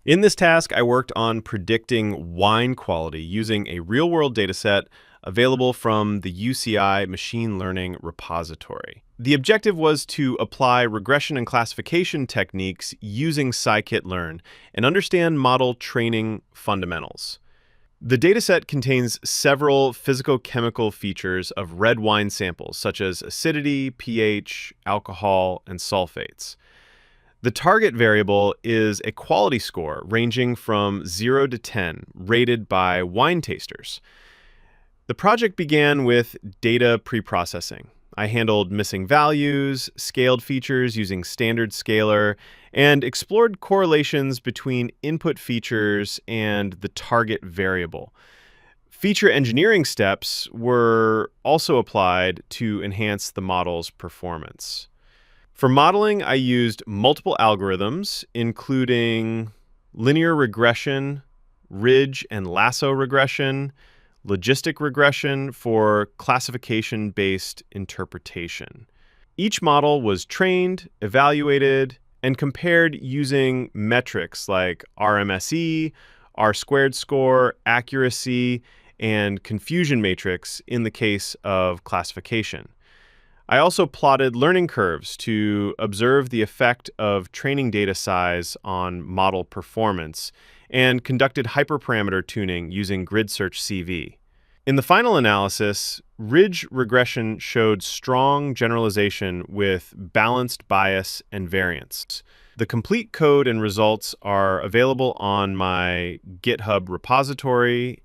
In this task, I worked on predicting wine quality using a real-world dataset available from the UCI machine learning repository. The objective was to apply regression and classification techniques using Scikit-learn and understand model training fundamentals. The dataset contains several physicochemical features of red wine samples, such as acidity, pH, alcohol, and sulfates. The target variable is a quality score ranging from 0 to 10, rated by wine tasters. The project began with data preprocessing. I handled missing values, scaled features using standard scaler, and explored correlations between input features and the target variable. Feature engineering steps were also applied to enhance the model's performance. For modeling, I used multiple algorithms, including linear regression, ridge and lasso regression, logistic regression for classification-based interpretation. Each model was trained, evaluated, and compared using metrics like RMSE, R-squared score, accuracy, and confusion matrix in the case of classification. I also plotted learning curves to observe the effect of training data size on model performance and conducted hyperparameter tuning using GridSearchCV. In the final analysis, ridge regression showed strong generalization with balanced bias and variance. The complete code and results are available on my GitHub repository